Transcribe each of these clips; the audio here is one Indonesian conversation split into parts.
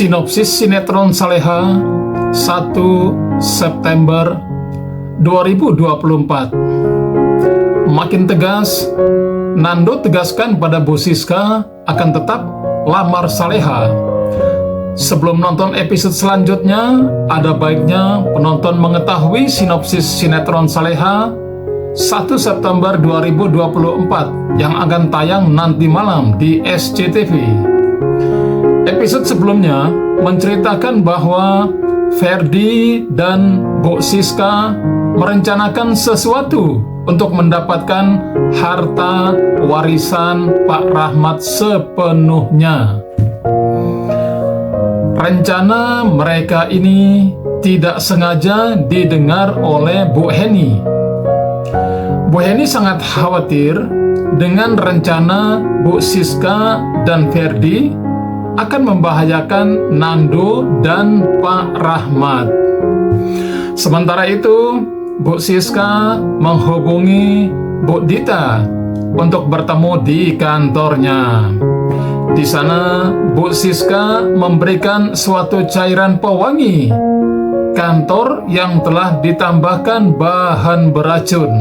Sinopsis sinetron Saleha 1 September 2024. Makin tegas, Nando tegaskan pada Bu Siska akan tetap lamar Saleha. Sebelum nonton episode selanjutnya, ada baiknya penonton mengetahui sinopsis sinetron Saleha 1 September 2024 yang akan tayang nanti malam di SCTV. Episode sebelumnya menceritakan bahwa Ferdi dan Bu Siska merencanakan sesuatu untuk mendapatkan harta warisan Pak Rahmat sepenuhnya. Rencana mereka ini tidak sengaja didengar oleh Bu Heni. Bu Heni sangat khawatir dengan rencana Bu Siska dan Ferdi akan membahayakan Nando dan Pak Rahmat. Sementara itu, Bu Siska menghubungi Bu Dita untuk bertemu di kantornya. Di sana, Bu Siska memberikan suatu cairan pewangi kantor yang telah ditambahkan bahan beracun.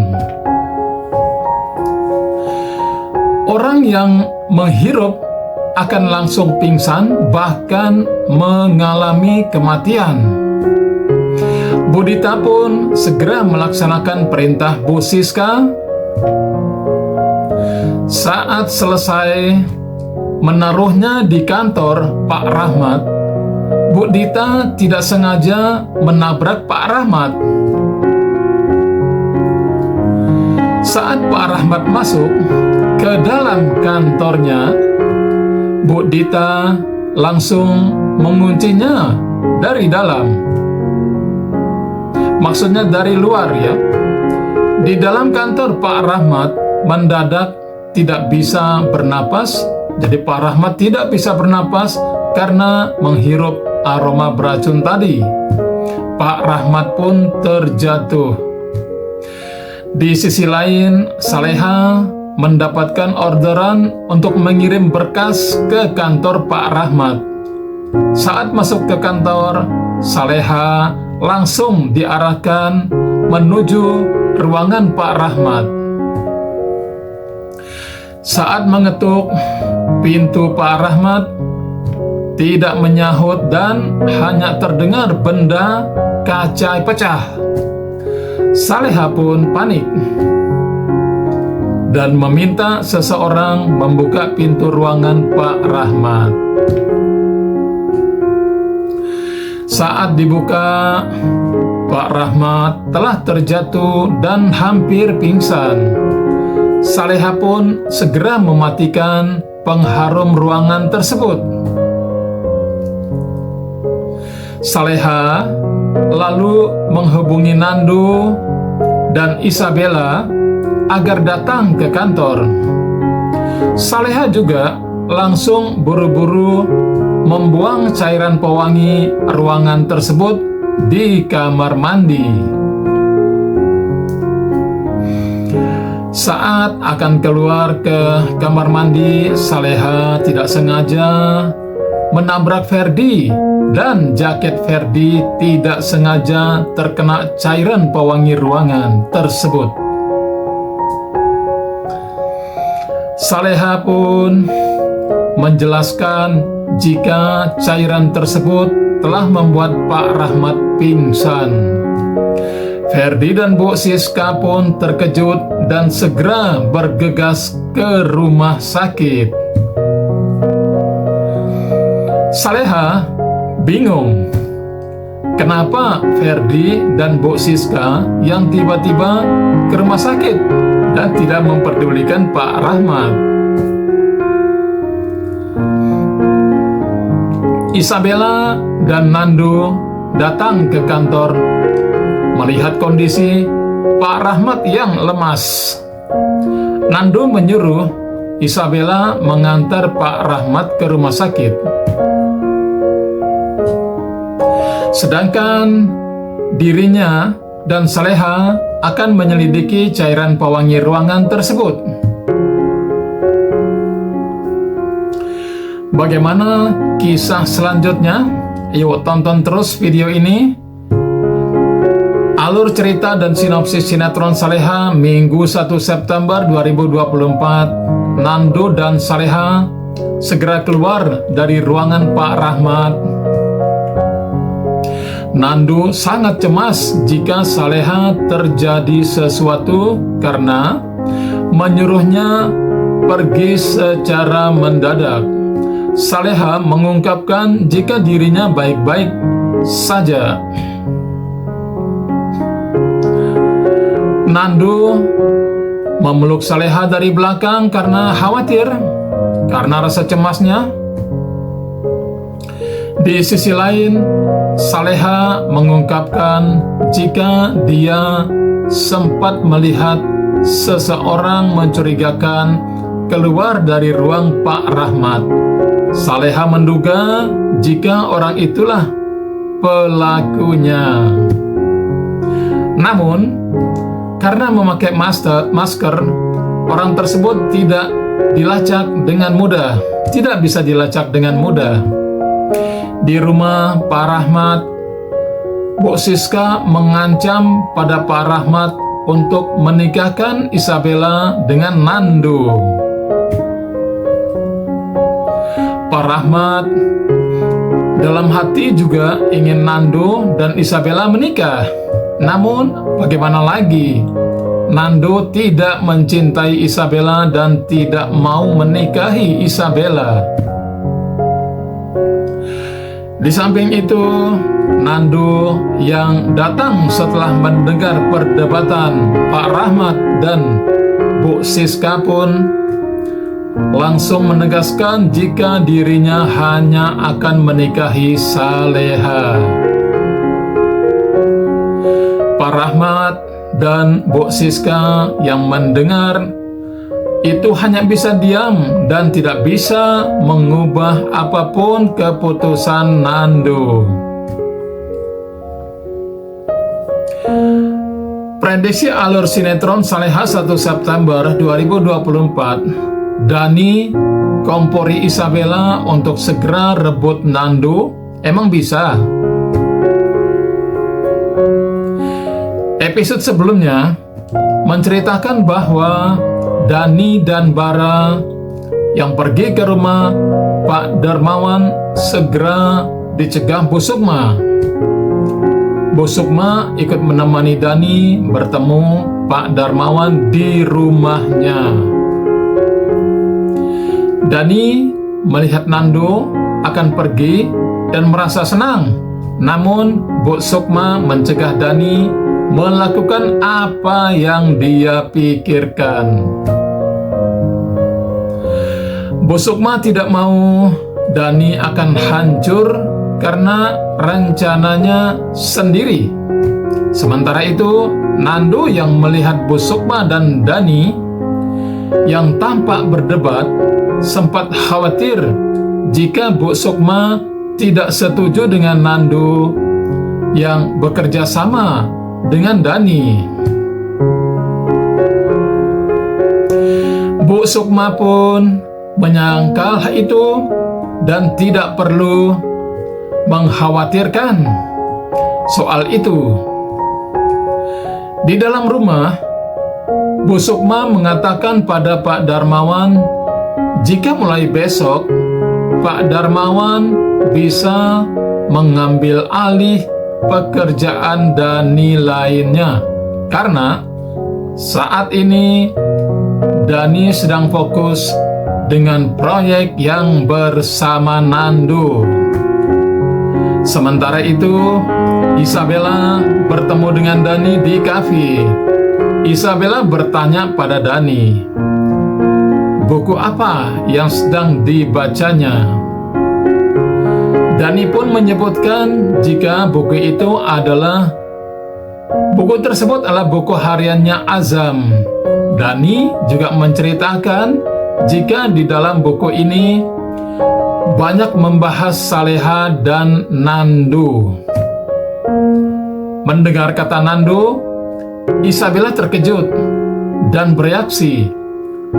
Orang yang menghirup akan langsung pingsan, bahkan mengalami kematian. Bu Dita pun segera melaksanakan perintah Bu Siska. Saat selesai menaruhnya di kantor Pak Rahmat, Bu Dita tidak sengaja menabrak Pak Rahmat. Saat Pak Rahmat masuk ke dalam kantornya, Bu Dita langsung menguncinya dari dalam. Maksudnya dari luar ya. Di dalam kantor Pak Rahmat mendadak tidak bisa bernapas. Jadi Pak Rahmat tidak bisa bernapas karena menghirup aroma beracun tadi. Pak Rahmat pun terjatuh. Di sisi lain, Saleha mendapatkan orderan untuk mengirim berkas ke kantor Pak Rahmat. Saat masuk ke kantor, Saleha langsung diarahkan menuju ruangan Pak Rahmat. Saat mengetuk pintu, Pak Rahmat tidak menyahut dan hanya terdengar benda kaca pecah. Saleha pun panik dan meminta seseorang membuka pintu ruangan Pak Rahmat. Saat dibuka, Pak Rahmat telah terjatuh dan hampir pingsan. Saleha pun segera mematikan pengharum ruangan tersebut. Saleha lalu menghubungi Nando dan Isabella agar datang ke kantor. Saleha juga langsung buru-buru membuang cairan pewangi ruangan tersebut di kamar mandi. Saat akan keluar ke kamar mandi, Saleha tidak sengaja menabrak Ferdi dan jaket Ferdi tidak sengaja terkena cairan pewangi ruangan tersebut. Saleha pun menjelaskan jika cairan tersebut telah membuat Pak Rahmat pingsan. Ferdi dan Bu Siska pun terkejut dan segera bergegas ke rumah sakit. Saleha bingung kenapa Ferdi dan Bu Siska yang tiba-tiba ke rumah sakit dan tidak memperdulikan Pak Rahmat. Isabella dan Nando datang ke kantor melihat kondisi Pak Rahmat yang lemas. Nando menyuruh Isabella mengantar Pak Rahmat ke rumah sakit. Sedangkan dirinya dan Saleha akan menyelidiki cairan pewangi ruangan tersebut. Bagaimana kisah selanjutnya? Yuk tonton terus video ini. Alur cerita dan sinopsis sinetron Saleha Minggu 1 September 2024. Nando dan Saleha segera keluar dari ruangan Pak Rahmat. Nando sangat cemas jika Saleha terjadi sesuatu karena menyuruhnya pergi secara mendadak. Saleha mengungkapkan jika dirinya baik-baik saja. Nando memeluk Saleha dari belakang karena khawatir, karena rasa cemasnya. Di sisi lain, Saleha mengungkapkan jika dia sempat melihat seseorang mencurigakan keluar dari ruang Pak Rahmat. Saleha menduga jika orang itulah pelakunya. Namun, karena memakai masker, orang tersebut tidak dilacak dengan mudah. Tidak bisa dilacak dengan mudah. Di rumah Pak Rahmat, Bu Siska mengancam pada Pak Rahmat untuk menikahkan Isabella dengan Nando. Pak Rahmat dalam hati juga ingin Nando dan Isabella menikah. Namun, bagaimana lagi? Nando tidak mencintai Isabella dan tidak mau menikahi Isabella. Di samping itu, Nando yang datang setelah mendengar perdebatan Pak Rahmat dan Bu Siska pun langsung menegaskan jika dirinya hanya akan menikahi Saleha. Pak Rahmat dan Bu Siska yang mendengar itu hanya bisa diam dan tidak bisa mengubah apapun keputusan Nando. Prediksi alur sinetron Saleha 1 September 2024. Dani kompori Isabella untuk segera rebut Nando. Emang bisa? Episode sebelumnya menceritakan bahwa Dani dan Bara yang pergi ke rumah Pak Darmawan segera dicegah Bu Sukma. Bu Sukma ikut menemani Dani bertemu Pak Darmawan di rumahnya. Dani melihat Nando akan pergi dan merasa senang. Namun Bu Sukma mencegah Dani melakukan apa yang dia pikirkan. Bu Sukma tidak mau Dani akan hancur karena rencananya sendiri. Sementara itu, Nando yang melihat Bu Sukma dan Dani yang tampak berdebat sempat khawatir jika Bu Sukma tidak setuju dengan Nando yang bekerja sama dengan Dani. Bu Sukma pun menyangkal hal itu dan tidak perlu mengkhawatirkan soal itu. Di dalam rumah, Bu Sukma mengatakan pada Pak Darmawan jika mulai besok Pak Darmawan bisa mengambil alih pekerjaan Dani lainnya, karena saat ini Dani sedang fokus dengan proyek yang bersama Nando. Sementara itu, Isabella bertemu dengan Dani di kafe. Isabella bertanya pada Dani, buku apa yang sedang dibacanya? Dani pun menyebutkan jika buku tersebut adalah buku hariannya Azam. Dani juga menceritakan jika di dalam buku ini banyak membahas Saleha dan Nando. Mendengar kata Nando, Isabella terkejut dan bereaksi,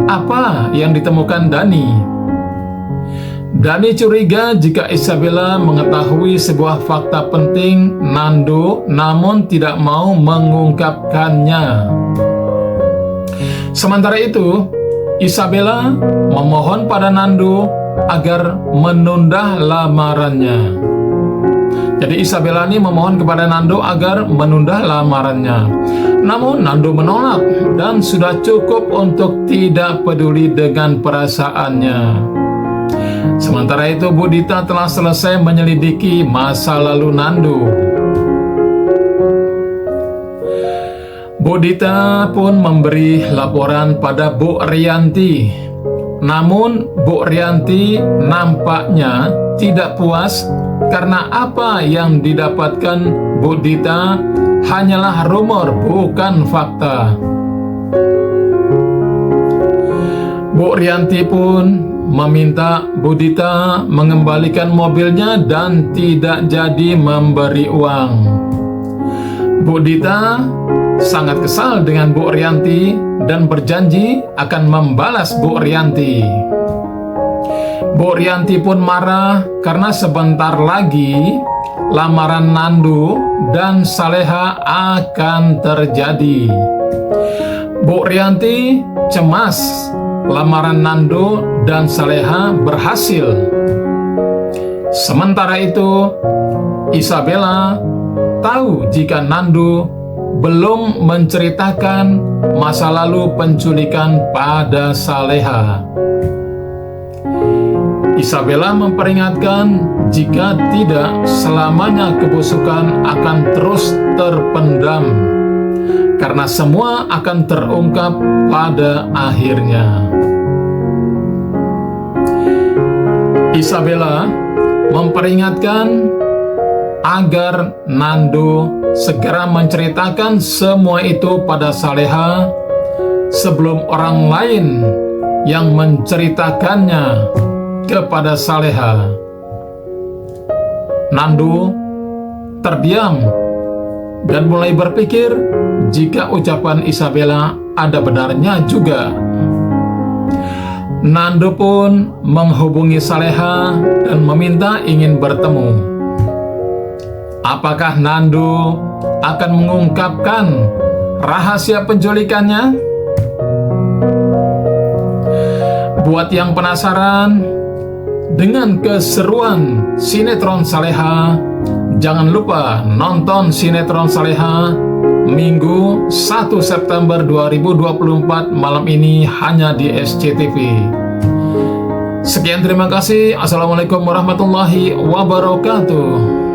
apa yang ditemukan Dani? Dani curiga jika Isabella mengetahui sebuah fakta penting Nando namun tidak mau mengungkapkannya. Sementara itu, Isabella memohon pada Nando agar menunda lamarannya. Jadi Isabella ini memohon kepada Nando agar menunda lamarannya. Namun Nando menolak dan sudah cukup untuk tidak peduli dengan perasaannya. Sementara itu Bu Dita telah selesai menyelidiki masa lalu Nando. Bu Dita pun memberi laporan pada Bu Rianti. Namun Bu Rianti nampaknya tidak puas karena apa yang didapatkan Bu Dita hanyalah rumor, bukan fakta. Bu Rianti pun meminta Bu Dita mengembalikan mobilnya dan tidak jadi memberi uang. Bu Dita sangat kesal dengan Bu Rianti dan berjanji akan membalas Bu Rianti. Bu Rianti pun marah karena sebentar lagi lamaran Nando dan Saleha akan terjadi. Bu Rianti cemas lamaran Nando dan Saleha berhasil. Sementara itu, Isabella tahu jika Nando belum menceritakan masa lalu penculikan pada Saleha. Isabella memperingatkan jika tidak, selamanya kebusukan akan terus terpendam karena semua akan terungkap pada akhirnya. Isabella memperingatkan agar Nando segera menceritakan semua itu pada Saleha sebelum orang lain yang menceritakannya kepada Saleha. Nando terdiam dan mulai berpikir jika ucapan Isabella ada benarnya juga. Nando pun menghubungi Saleha dan meminta ingin bertemu. Apakah Nando akan mengungkapkan rahasia penculikannya? Buat yang penasaran dengan keseruan sinetron Saleha, jangan lupa nonton sinetron Saleha Minggu 1 September 2024 malam ini hanya di SCTV. Sekian, terima kasih. Assalamualaikum warahmatullahi wabarakatuh.